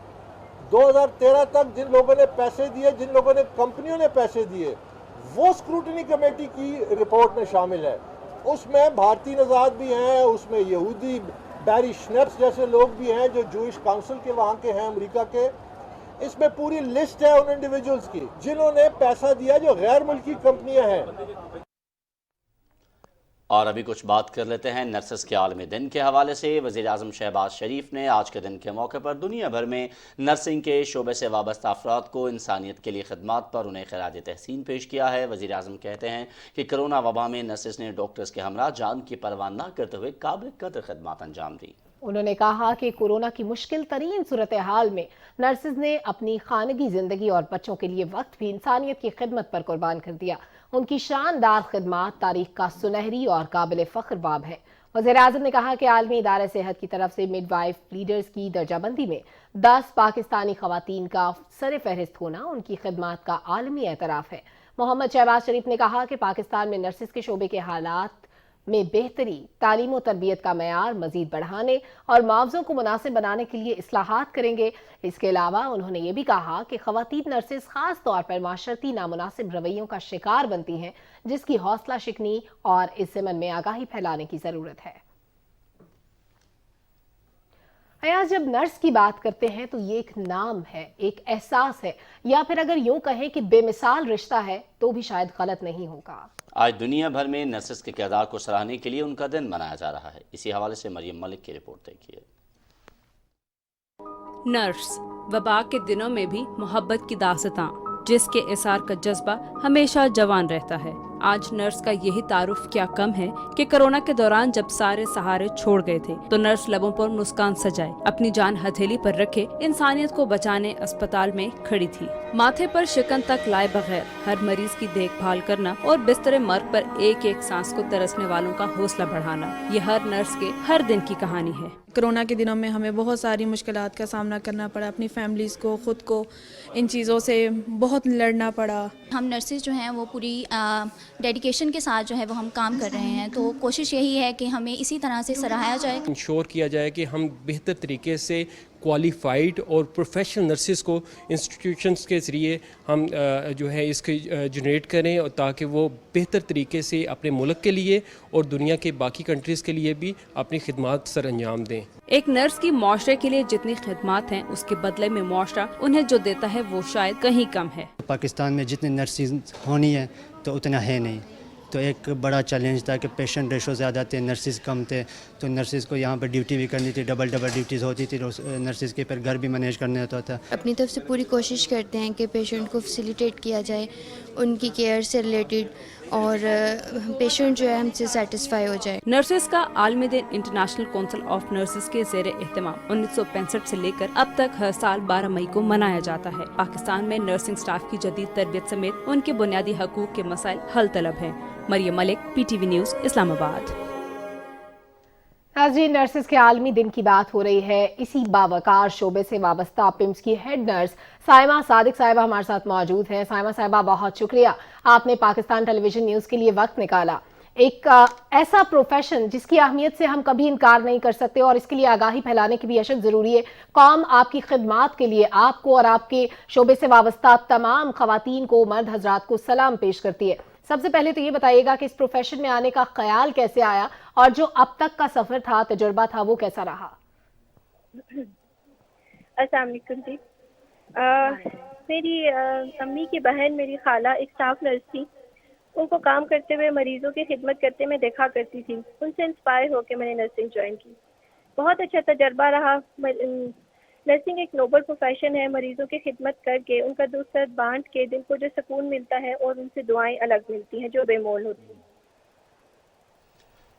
2013 तक जिन लोगों ने पैसे दिए, जिन लोगों ने कंपनियों ने पैसे दिए, वो स्क्रूटनी कमेटी की रिपोर्ट में शामिल है। उसमें भारतीय नजाद भी हैं, उसमें यहूदी बैरी श्नेप्स जैसे लोग भी हैं जो जूइश काउंसिल के वहाँ के हैं अमेरिका के। इसमें पूरी लिस्ट है उन इंडिविजुअल्स की जिन्होंने पैसा दिया, जो गैर मुल्की कंपनियां हैं। और अभी कुछ बात कर लेते हैं नर्सेस के आलमी दिन के हवाले से। वज़ीर आज़म शहबाज शरीफ ने आज के दिन के मौके पर दुनिया भर में नर्सिंग के शोबे से वाबस्ता अफराद को इंसानियत के लिए खिदमात पर उन्हें खिराज तहसीन पेश किया है। वज़ीर आज़म कहते हैं कि कोरोना वबा में नर्सेस ने डॉक्टर्स के हमरा जान की परवाह न करते हुए काबिल कदर खिदमात अंजाम दी। उन्होंने कहा कि कोरोना की मुश्किल तरीन सूरत हाल में नर्सेज ने अपनी खानगी जिंदगी और बच्चों के लिए वक्त भी इंसानियत की खिदमत पर कुर्बान कर दिया। उनकी शानदार खिदमात तारीख का सुनहरी और काबिल फ़ख्र बाब है। वज़ीर आज़म ने कहा कि आलमी इदारे सेहत की तरफ से मिडवाइफ लीडर्स की दर्जाबंदी में 10 पाकिस्तानी खवातीन का सर फहरिस्त होना उनकी खिदमात का आलमी एतराफ़ है। मोहम्मद शहबाज शरीफ ने कहा कि पाकिस्तान में नर्सिस के शोबे के हालात में बेहतरी, तालीम और तरबियत का मयार मजीद बढ़ाने और मुआवजों को मुनासिब बनाने के लिए इस्लाहात करेंगे। इसके अलावा उन्होंने ये भी कहा कि खवातीन नर्सेस खास तौर पर माशरती नामुनासिब रवैयों का शिकार बनती हैं, जिसकी हौसला शिकनी और इस ज़मन में आगाही फैलाने की ज़रूरत है। अयाज, जब नर्स की बात करते हैं तो ये एक नाम है, एक एहसास है, या फिर अगर यूं कहें कि बेमिसाल रिश्ता है तो भी शायद गलत नहीं होगा। आज दुनिया भर में नर्सेस के किरदार को सराहने के लिए उनका दिन मनाया जा रहा है। इसी हवाले से मरियम मलिक की रिपोर्ट देखिए। नर्स वबा के दिनों में भी मोहब्बत की दास्तां, जिसके इसार का जज्बा हमेशा जवान रहता है। आज नर्स का यही तारुफ क्या कम है कि कोरोना के दौरान जब सारे सहारे छोड़ गए थे तो नर्स लबों पर मुस्कान सजाए अपनी जान हथेली पर रखे इंसानियत को बचाने अस्पताल में खड़ी थी। माथे पर शिकन तक लाए बगैर हर मरीज की देखभाल करना और बिस्तरे मर्ग पर एक एक सांस को तरसने वालों का हौसला बढ़ाना, ये हर नर्स के हर दिन की कहानी है। कोरोना के दिनों में हमें बहुत सारी मुश्किलात का सामना करना पड़ा, अपनी फैमिलीज़ को, ख़ुद को इन चीज़ों से बहुत लड़ना पड़ा। हम नर्सेज जो हैं वो पूरी डेडिकेशन के साथ जो है वो हम काम कर रहे हैं, तो कोशिश यही है कि हमें इसी तरह से सराहाया जाए, इंश्योर किया जाए कि हम बेहतर तरीके से क्वालिफाइड और प्रोफेशनल नर्सेस को इंस्टीट्यूशंस के ज़रिए हम जो है इसके जनरेट करें, और ताकि वो बेहतर तरीके से अपने मुल्क के लिए और दुनिया के बाकी कंट्रीज़ के लिए भी अपनी खिदमात सर अंजाम दें। एक नर्स की मुआशरे के लिए जितनी खिदमात हैं उसके बदले में मुआशरा उन्हें जो देता है वो शायद कहीं कम है। पाकिस्तान में जितनी नर्सेज होनी है तो उतना है नहीं, तो एक बड़ा चैलेंज था कि पेशेंट रेशो ज़्यादा थे, नर्सेज कम थे, तो नर्सेज को यहाँ पर ड्यूटी भी करनी थी, डबल ड्यूटीज़ होती थी नर्सेज के, फिर घर भी मैनेज करना होता था। अपनी तरफ से पूरी कोशिश करते हैं कि पेशेंट को फैसिलिटेट किया जाए, उनकी केयर से रिलेटेड, और पेशेंट जो है हमसे सेटिस्फाई हो जाए। नर्सेज का आलमी दिन इंटरनेशनल काउंसिल ऑफ नर्सेज के ज़ेरे एहतमाम 1965 से लेकर अब तक हर साल 12 मई को मनाया जाता है। पाकिस्तान में नर्सिंग स्टाफ की जदीद तरबियत समेत उनके बुनियादी हकूक के मसाइल हल तलब हैं। Maryam Malik, PTV news, Islamabad. नाज़रीन, नर्सेस के आलमी दिन की बात हो रही है। इसी बावकार शोबे से वाबस्ता पिम्स की हेड नर्स साइमा सादिक साहिबा हमारे साथ मौजूद हैं। साइमा साहिबा, बहुत शुक्रिया, आपने पाकिस्तान टेलीविजन न्यूज़ के लिए वक्त निकाला। एक ऐसा प्रोफेशन जिसकी अहमियत से हम कभी इनकार नहीं कर सकते और इसके लिए आगाही फैलाने की भी अशद ज़रूरी है। कौम आपकी खिदमात के लिए आपको और आपके शोबे से वाबस्ता तमाम खवातीन को, मर्द हजरात को सलाम पेश करती है। सबसे पहले तो ये बताइएगा कि इस प्रोफेशन में आने का ख्याल कैसे आया और जो अब तक का सफर था, तजुर्बा था, वो कैसा रहा? अस्सलाम वालेकुम जी। میری امی کی بہن میری خالہ ایک اسٹاف نرس تھی. ان کو کام کرتے ہوئے مریضوں کی خدمت کرتے میں دیکھا کرتی تھی. ان سے انسپائر ہو کے میں نے نرسنگ جوائن کی. بہت اچھا تجربہ رہا. نرسنگ ایک نوبل پروفیشن ہے. مریضوں کی خدمت کر کے ان کا دکھ درد بانٹ کے دل کو جو سکون ملتا ہے اور ان سے دعائیں الگ ملتی ہیں جو بے مول ہوتی ہیں.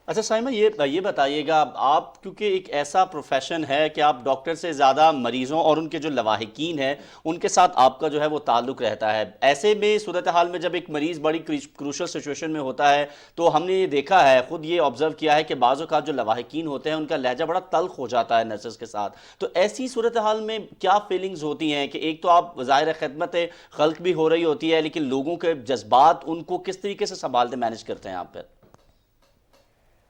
اچھا سائمہ یہ بتائیے گا، آپ کیونکہ ایک ایسا پروفیشن ہے کہ آپ ڈاکٹر سے زیادہ مریضوں اور ان کے جو لواحقین ہیں ان کے ساتھ آپ کا جو ہے وہ تعلق رہتا ہے. ایسے میں صورتحال میں جب ایک مریض بڑی کروشل سچویشن میں ہوتا ہے تو ہم نے یہ دیکھا ہے، خود یہ آبزرو کیا ہے کہ بعض اوقات جو لواحقین ہوتے ہیں ان کا لہجہ بڑا تلخ ہو جاتا ہے نرسز کے ساتھ. تو ایسی صورتحال میں کیا فیلنگز ہوتی ہیں کہ ایک تو آپ ظاہر خدمت خلق بھی ہو رہی ہوتی ہے لیکن لوگوں کے جذبات ان کو کس طریقے سے سنبھالتے مینیج کرتے ہیں آپ پھر؟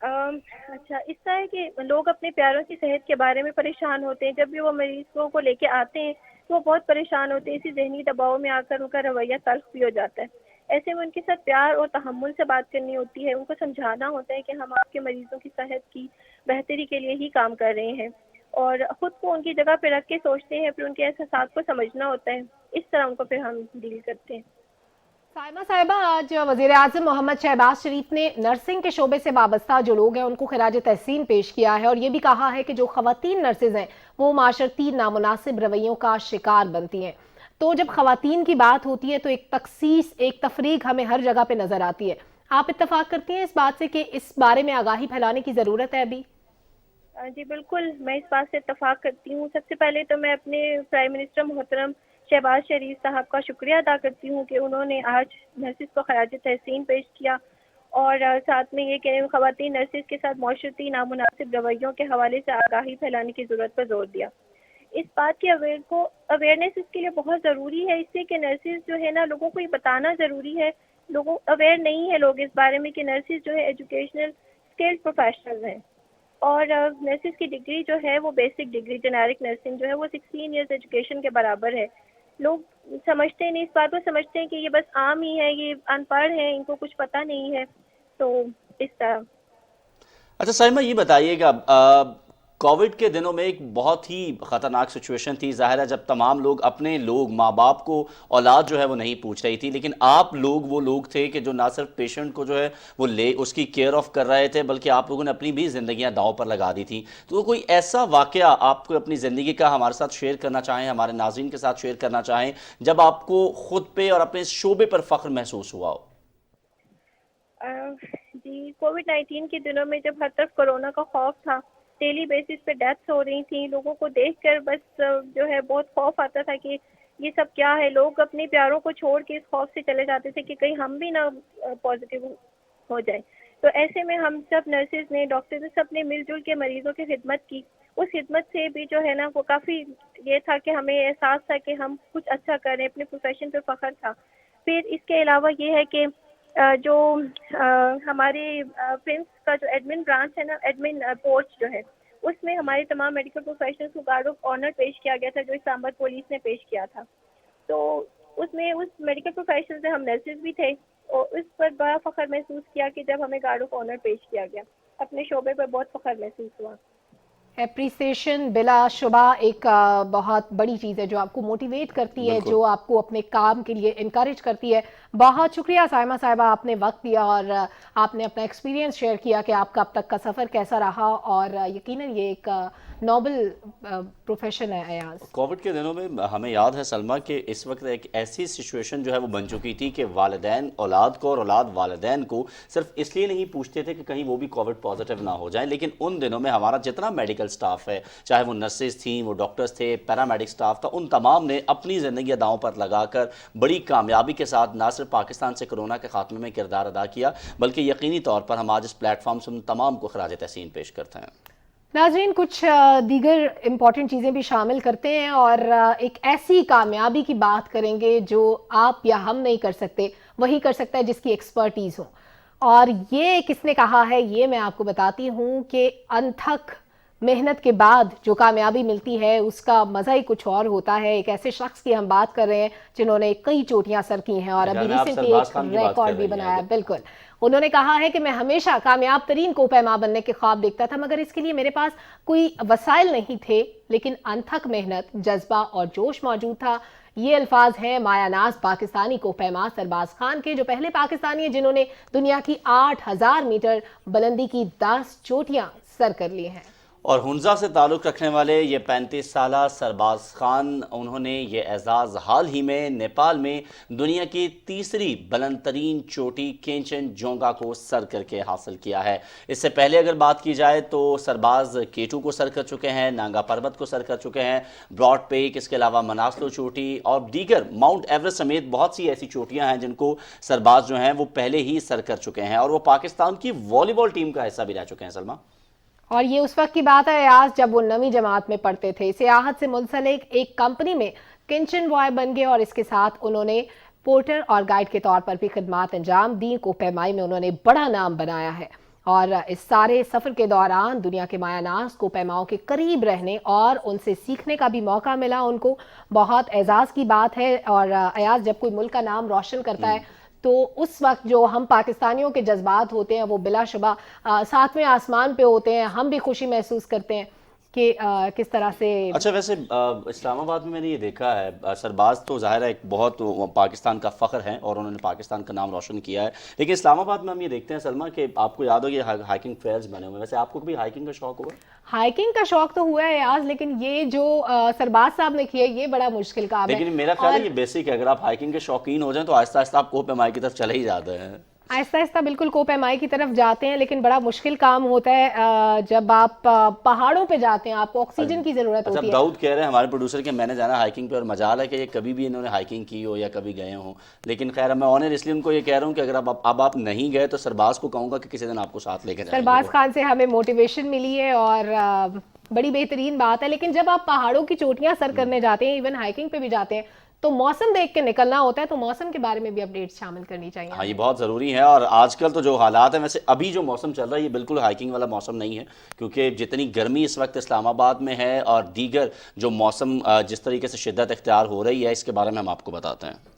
اچھا، اس طرح ہے کہ لوگ اپنے پیاروں کی صحت کے بارے میں پریشان ہوتے ہیں. جب بھی وہ مریضوں کو لے کے آتے ہیں تو وہ بہت پریشان ہوتے ہیں. اسی ذہنی دباؤ میں آ کر ان کا رویہ تلخ بھی ہو جاتا ہے. ایسے میں ان کے ساتھ پیار اور تحمل سے بات کرنی ہوتی ہے. ان کو سمجھانا ہوتا ہے کہ ہم آپ کے مریضوں کی صحت کی بہتری کے لیے ہی کام کر رہے ہیں اور خود کو ان کی جگہ پہ رکھ کے سوچتے ہیں. پھر ان کے احساسات کو سمجھنا ہوتا ہے. اس طرح ان کو پھر ہم ڈیل کرتے ہیں. سائمہ صاحبہ، آج وزیر اعظم محمد شہباز شریف نے نرسنگ کے شعبے سے وابستہ جو لوگ ہیں ان کو خراج تحسین پیش کیا ہے اور یہ بھی کہا ہے کہ جو خواتین نرسز ہیں وہ معاشرتی نامناسب رویوں کا شکار بنتی ہیں. تو جب خواتین کی بات ہوتی ہے تو ایک تخصیص، ایک تفریق ہمیں ہر جگہ پہ نظر آتی ہے. آپ اتفاق کرتی ہیں اس بات سے کہ اس بارے میں آگاہی پھیلانے کی ضرورت ہے ابھی؟ جی بالکل، میں اس بات سے اتفاق کرتی ہوں. سب سے پہلے تو میں اپنے پرائم منسٹر محترم شہباز شریف صاحب کا شکریہ ادا کرتی ہوں کہ انہوں نے آج نرسز کو خراج تحسین پیش کیا اور ساتھ میں یہ کہ خواتین نرسز کے ساتھ معاشرتی نامناسب رویوں کے حوالے سے آگاہی پھیلانے کی ضرورت پر زور دیا. اس بات کی اویئرنیس اس کے لیے بہت ضروری ہے. اس سے کہ نرسز جو ہے نا، لوگوں کو یہ بتانا ضروری ہے. لوگوں اویئر نہیں ہے لوگ اس بارے میں کہ نرسز جو ہے ایجوکیشنل اسکلڈ پروفیشنل ہیں اور نرسز کی ڈگری جو ہے وہ بیسک ڈگری جنیرک نرسنگ جو ہے وہ 16 ایئرز ایجوکیشن کے برابر ہے. لوگ سمجھتے نہیں، اس بات کو سمجھتے ہیں کہ یہ بس عام ہی ہے، یہ ان پڑھ ہیں، ان کو کچھ پتہ نہیں ہے. تو اس طرح. اچھا سائمہ یہ بتائیے گا، کووڈ کے دنوں میں ایک بہت ہی خطرناک سچویشن تھی. ظاہر ہے جب تمام لوگ اپنے لوگ ماں باپ کو اولاد جو ہے وہ نہیں پوچھ رہی تھی، لیکن آپ لوگ وہ لوگ تھے کہ جو نہ صرف پیشنٹ کو جو ہے وہ اس کی کیئر آف کر رہے تھے بلکہ آپ لوگوں نے اپنی بھی زندگیاں داؤں پر لگا دی تھیں. تو کوئی ایسا واقعہ آپ کو اپنی زندگی کا ہمارے ساتھ شیئر کرنا چاہیں، ہمارے ناظرین کے ساتھ شیئر کرنا چاہیں، جب آپ کو خود پہ اور اپنے شعبے پر فخر محسوس ہوا ہو؟ جی، کووڈ 19 کے دنوں میں جب ہر طرف کورونا کا خوف تھا، ڈیلی بیسس پہ ڈیتھس ہو رہی تھیں، لوگوں کو دیکھ کر بس جو ہے بہت خوف آتا تھا کہ یہ سب کیا ہے. لوگ اپنے پیاروں کو چھوڑ کے اس خوف سے چلے جاتے تھے کہ کہیں ہم بھی نہ پازیٹیو ہو جائیں. تو ایسے میں ہم سب نرسز نے، ڈاکٹرز نے، سب نے مل جل کے مریضوں کی خدمت کی. اس خدمت سے بھی جو ہے نا وہ کافی یہ تھا کہ ہمیں احساس تھا کہ ہم کچھ اچھا کریں، اپنے پروفیشن پہ فخر تھا. پھر اس کے علاوہ یہ ہے کہ جو ہمارے پرنس کا جو ایڈمن برانچ ہے نا، ایڈمن پوسٹ جو ہے، اس میں ہمارے تمام میڈیکل پروفیشنلز کو گارڈ آف آنر پیش کیا گیا تھا جو اسلام آباد پولیس نے پیش کیا تھا. تو اس میں اس میڈیکل پروفیشنلز میں ہم نرسز بھی تھے اور اس پر بڑا فخر محسوس کیا کہ جب ہمیں گارڈ آف آنر پیش کیا گیا. اپنے شعبے پر بہت فخر محسوس ہوا. اپریسیشن بلا شبہ ایک بہت بڑی چیز ہے جو آپ کو موٹیویٹ کرتی ہے، جو آپ کو اپنے کام کے لیے انکریج کرتی ہے. بہت شکریہ سائمہ صاحبہ، آپ نے وقت دیا اور آپ نے اپنا ایکسپیرینس شیئر کیا کہ آپ کا اب تک کا سفر کیسا رہا اور یقیناً یہ ایک نوبل پروفیشن ہے. ایاز، کووڈ کے دنوں میں ہمیں یاد ہے سلمہ کہ اس وقت ایک ایسی سچویشن جو ہے وہ بن چکی تھی کہ والدین اولاد کو اور اولاد والدین کو صرف اس لیے نہیں پوچھتے تھے کہ کہیں وہ بھی کووڈ پازیٹیو نہ ہو جائیں، لیکن ان دنوں میں ہمارا جتنا میڈیکل سٹاف ہے، چاہے وہ نرسز تھیں، وہ ڈاکٹرز تھے، پیرامیڈک سٹاف تھا، ان تمام نے اپنی زندگی داؤں پر لگا کر بڑی کامیابی کے ساتھ نہ صرف پاکستان سے کرونا کے خاتمے میں کردار ادا کیا بلکہ یقینی طور پر ہم آج اس پلیٹ فارم سے ان تمام کو خراج تحسین پیش کرتے ہیں. ناظرین، کچھ دیگر امپورٹنٹ چیزیں بھی شامل کرتے ہیں اور ایک ایسی کامیابی کی بات کریں گے جو آپ یا ہم نہیں کر سکتے، وہی کر سکتا ہے جس کی ایکسپرٹیز ہو. اور یہ کس نے کہا ہے یہ میں آپ کو بتاتی ہوں کہ انتھک محنت کے بعد جو کامیابی ملتی ہے اس کا مزہ ہی کچھ اور ہوتا ہے. ایک ایسے شخص کی ہم بات کر رہے ہیں جنہوں نے کئی چوٹیاں سر کی ہیں اور ابھی ریسنٹلی ایک ریکارڈ بھی بنایا. بالکل، انہوں نے کہا ہے کہ میں ہمیشہ کامیاب ترین کوپیما بننے کے خواب دیکھتا تھا مگر اس کے لیے میرے پاس کوئی وسائل نہیں تھے، لیکن انتھک محنت، جذبہ اور جوش موجود تھا. یہ الفاظ ہیں مایا ناز پاکستانی کو پیما سرباز خان کے، جو پہلے پاکستانی ہیں جنہوں نے دنیا کی 8000 میٹر بلندی کی 10 چوٹیاں سر کر لی ہیں۔ اور ہنزا سے تعلق رکھنے والے یہ 35 سالہ سرباز خان، انہوں نے یہ اعزاز حال ہی میں نیپال میں دنیا کی تیسری بلند ترین چوٹی کینچن جونگا کو سر کر کے حاصل کیا ہے۔ اس سے پہلے اگر بات کی جائے تو سرباز کیٹو کو سر کر چکے ہیں، نانگا پربت کو سر کر چکے ہیں، براڈ پیک، اس کے علاوہ مناسلو چوٹی اور دیگر ماؤنٹ ایوریسٹ سمیت بہت سی ایسی چوٹیاں ہیں جن کو سرباز جو ہیں وہ پہلے ہی سر کر چکے ہیں، اور وہ پاکستان کی والی بال ٹیم کا حصہ بھی رہ چکے ہیں۔ سلمہ، اور یہ اس وقت کی بات ہے ایاز جب وہ 9ویں جماعت میں پڑھتے تھے۔ سیاحت سے منسلک ایک کمپنی میں کینچن بوائے بن گئے اور اس کے ساتھ انہوں نے پورٹر اور گائیڈ کے طور پر بھی خدمات انجام دیں۔ کوہ پیمائی میں انہوں نے بڑا نام بنایا ہے، اور اس سارے سفر کے دوران دنیا کے مایا ناز کوہ پیماؤں کے قریب رہنے اور ان سے سیکھنے کا بھی موقع ملا ان کو۔ بہت اعزاز کی بات ہے، اور ایاز جب کوئی ملک کا نام روشن کرتا ہے تو اس وقت جو ہم پاکستانیوں کے جذبات ہوتے ہیں وہ بلا شبہ ساتویں آسمان پہ ہوتے ہیں۔ ہم بھی خوشی محسوس کرتے ہیں کہ کس طرح سے۔ اچھا، ویسے اسلام آباد میں نے یہ دیکھا ہے، سرباز تو ظاہر ہے ایک بہت پاکستان کا فخر ہے اور انہوں نے پاکستان کا نام روشن کیا ہے، لیکن اسلام آباد میں ہم یہ دیکھتے ہیں سلمہ کہ آپ کو یاد ہو یہ ہائیکنگ ٹریلز بنے ہوئے ہیں۔ ویسے آپ کو بھی ہائیکنگ کا شوق ہوا؟ ہائیکنگ کا شوق تو ہوا ہے یاز، لیکن یہ جو سرباز صاحب نے کیا یہ بڑا مشکل کام ہے۔ لیکن میرا خیال ہے یہ بیسک ہے، اگر آپ ہائیکنگ کے شوقین ہو جائیں تو آہستہ آہستہ آپ کوہ پیمائی کی طرف چلے ہی جاتے ہیں۔ آہستہ آہستہ بالکل کوہ پیمائی کی طرف جاتے ہیں، لیکن بڑا مشکل کام ہوتا ہے جب آپ پہاڑوں پہ جاتے ہیں، آپ کو آکسیجن کی ضرورت ہوتی ہے۔ داؤد کہہ رہے ہیں ہمارے پروڈیوسر کہ میں نے جانا ہائیکنگ پہ، اور مجال ہے کہ یہ کبھی بھی انہوں نے ہائیکنگ کی ہو یا کبھی گئے ہوں، لیکن خیر میں آنر اس لیے ان کو یہ کہہ رہا ہوں کہ اگر اب آپ نہیں گئے تو سرباز کو کہوں گا کہ کسی دن آپ کو ساتھ لے کے جائیں۔ سرباز خان سے ہمیں موٹیویشن ملی ہے اور بڑی بہترین بات ہے، لیکن جب آپ پہاڑوں کی چوٹیاں سر کرنے جاتے ہیں، ایون ہائیکنگ پہ بھی جاتے ہیں، تو موسم دیکھ کے نکلنا ہوتا ہے، تو موسم کے بارے میں بھی اپڈیٹس شامل کرنی چاہیے۔ ہاں، یہ بہت ضروری ہے، اور آج کل تو جو حالات ہیں، ویسے ابھی جو موسم چل رہا ہے یہ بالکل ہائیکنگ والا موسم نہیں ہے، کیونکہ جتنی گرمی اس وقت اسلام آباد میں ہے اور دیگر جو موسم جس طریقے سے شدت اختیار ہو رہی ہے، اس کے بارے میں ہم آپ کو بتاتے ہیں۔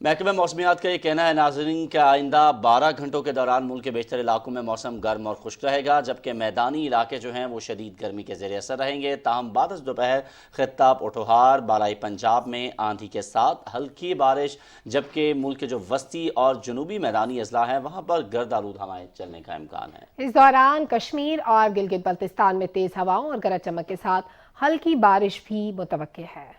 محکمہ موسمیات کا یہ کہنا ہے ناظرین کہ آئندہ 12 گھنٹوں کے دوران ملک کے بیشتر علاقوں میں موسم گرم اور خشک رہے گا، جبکہ میدانی علاقے جو ہیں وہ شدید گرمی کے زیر اثر رہیں گے۔ تاہم بعد از دوپہر خطہ پوٹھوہار، بالائی پنجاب میں آندھی کے ساتھ ہلکی بارش، جبکہ ملک کے جو وسطی اور جنوبی میدانی اضلاع ہیں وہاں پر گرد آلود ہوائیں چلنے کا امکان ہے۔ اس دوران کشمیر اور گلگت بلتستان میں تیز ہواؤں اور گرج چمک کے ساتھ ہلکی بارش بھی متوقع ہے۔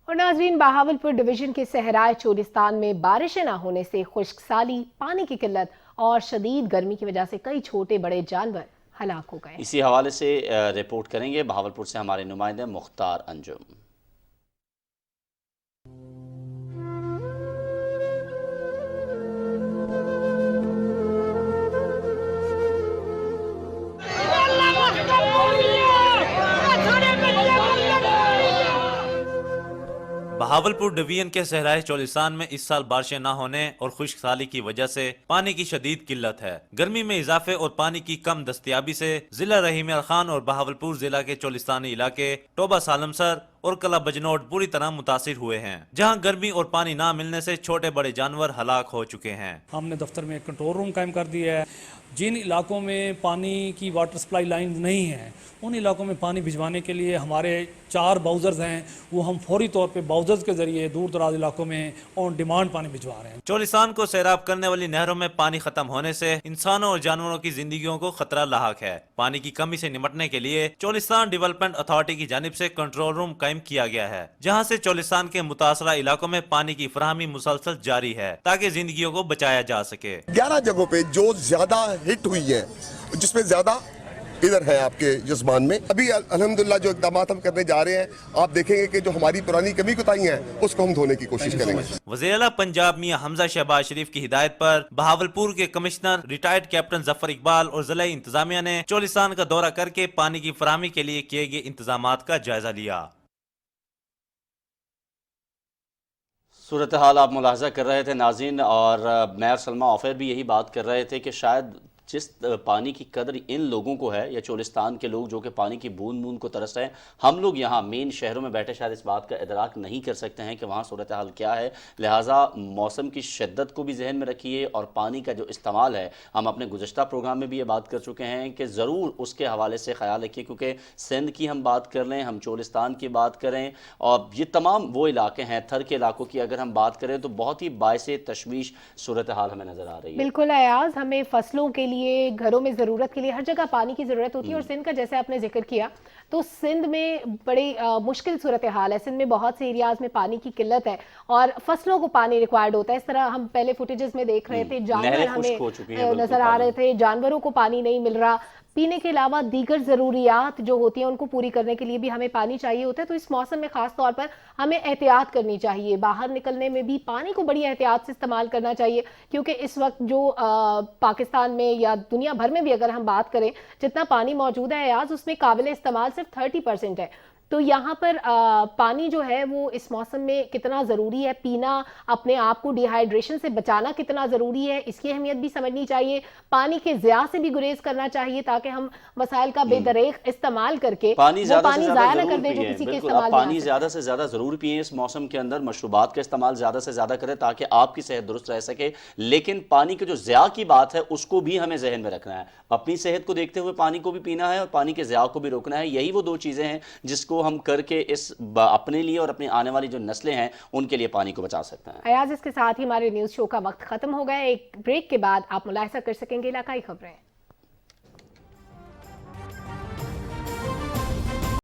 اور ناظرین، بہاولپور ڈویژن کے صحرائے چولستان میں بارشیں نہ ہونے سے خشک سالی، پانی کی قلت اور شدید گرمی کی وجہ سے کئی چھوٹے بڑے جانور ہلاک ہو گئے۔ اسی حوالے سے رپورٹ کریں گے بہاولپور سے ہمارے نمائندے مختار انجم۔ بہاولپور ڈویژن کے صحرائے چولستان میں اس سال بارشیں نہ ہونے اور خشک سالی کی وجہ سے پانی کی شدید قلت ہے۔ گرمی میں اضافے اور پانی کی کم دستیابی سے ضلع رحیم خان اور بہاولپور ضلع کے چولستانی علاقے ٹوبہ سالمسر اور کلا بجنوٹ پوری طرح متاثر ہوئے ہیں، جہاں گرمی اور پانی نہ ملنے سے چھوٹے بڑے جانور ہلاک ہو چکے ہیں۔ ہم نے دفتر میں ایک کنٹرول روم قائم کر دیا ہے۔ جن علاقوں میں پانی کی واٹر سپلائی لائن نہیں ہے ان علاقوں میں پانی بھجوانے کے لیے ہمارے 4 باؤزرز ہیں، وہ ہم فوری طور پہ باؤزرز کے ذریعے دور دراز علاقوں میں آن ڈیمانڈ پانی بھجوا رہے ہیں۔ چولستان کو سیراب کرنے والی نہروں میں پانی ختم ہونے سے انسانوں اور جانوروں کی زندگیوں کو خطرہ لاحق ہے۔ پانی کی کمی سے نمٹنے کے لیے چولستان ڈیولپمنٹ اتھارٹی کی جانب سے کنٹرول روم قائم کیا گیا ہے، جہاں سے چولستان کے متاثرہ علاقوں میں پانی کی فراہمی مسلسل جاری ہے تاکہ زندگیوں کو بچایا جا سکے۔ 11 جگہوں پہ جو زیادہ ہٹ ہوئی ہے، جس میں زیادہ ادھر ہے آپ کے جسمان میں، ابھی الحمدللہ جو اقدامات ہم کرنے جا رہے ہیں، آپ دیکھیں گے کہ جو ہماری پرانی کمی کوتاہی ہیں اس کو ہم دھونے کی کوشش کریں گے۔ وزیر اعلیٰ پنجاب میاں حمزہ شہباز شریف کی ہدایت پر بہاولپور کے کمشنر ریٹائرڈ کیپٹن ظفر اقبال اور ضلعی انتظامیہ نے چولستان کا دورہ کر کے پانی کی فراہمی کے لیے کیے گئے انتظامات کا جائزہ لیا۔ صورتحال آپ ملاحظہ کر رہے تھے ناظرین، اور میں اور سلمہ آفر بھی یہی بات کر رہے تھے کہ شاید जिस पानी की कदर इन लोगों को है, या चोलिस्तान के लोग जो कि पानी की बूंद बूंद को तरस रहे हैं, हम लोग यहाँ मेन शहरों में बैठे शायद इस बात का इदराक नहीं कर सकते हैं कि वहाँ सूरत हाल क्या है। लिहाजा मौसम की शिद्दत को भी जहन में रखिए और पानी का जो इस्तेमाल है, हम अपने गुज़श्ता प्रोग्राम में भी ये बात कर चुके हैं कि ज़रूर उसके हवाले से ख्याल रखिए, क्योंकि सिंध की हम बात कर लें, हम चोलिस्तान की बात करें, और ये तमाम वो इलाके हैं, थर के इलाकों की अगर हम बात करें तो बहुत ही बायसे तशवीश सूरत हाल हमें नज़र आ रही है। बिल्कुल अयाज, हमें फसलों के लिए, घरों में ज़रूरत के लिए हर जगह पानी की ज़रूरत होती है। और सिंध का जैसे आपने जिक्र किया, तो सिंध में बड़ी मुश्किल सूरत हाल है। सिंध में बहुत से एरियाज में पानी की किल्लत है और फसलों को पानी रिक्वायर्ड होता है। इस तरह हम पहले फुटेजेस में देख रहे थे, जानवर हमें नजर आ रहे थे, जानवरों को पानी नहीं मिल रहा। पीने के अलावा दीगर ज़रूरियात जो होती हैं उनको पूरी करने के लिए भी हमें पानी चाहिए होता है। तो इस मौसम में ख़ास तौर पर हमें एहतियात करनी चाहिए, बाहर निकलने में भी पानी को बड़ी एहतियात से इस्तेमाल करना चाहिए, क्योंकि इस वक्त जो पाकिस्तान में या दुनिया भर में भी अगर हम बात करें, जितना पानी मौजूद है आज उसमें काबिल इस्तेमाल सिर्फ 30% है। तो यहाँ पर पानी जो है वो इस मौसम में कितना ज़रूरी है, पीना, अपने आप को डिहाइड्रेशन से बचाना कितना ज़रूरी है, इसकी अहमियत भी समझनी चाहिए। पानी के ज़िया से भी गुरेज करना चाहिए ताकि हम वसाइल का बेदरेक इस्तेमाल करके पानी ज़्यादा न कर दें जो किसी के इस्तेमाल में पानी ज़्यादा से ज़्यादा ज़रूर पिएं इस मौसम के अंदर। मशरूबात का इस्तेमाल ज़्यादा से ज़्यादा करें ताकि आपकी सेहत दुरुस्त रह सके। लेकिन पानी के जो ज़िया की बात है उसको भी हमें जहन में रखना है। अपनी सेहत को देखते हुए पानी को भी पीना है और पानी के ज़िया को भी रोकना है। यही वो दो चीज़ें हैं जिसको हम करके इस अपने लिए और अपनी आने वाली जो नस्लें हैं उनके लिए पानी को बचा सकते हैं। अयाज, इसके साथ ही हमारे न्यूज़ शो का वक्त खत्म हो गया। एक ब्रेक के बाद आप मुलाहिजा कर सकेंगे इलाकाई खबरें।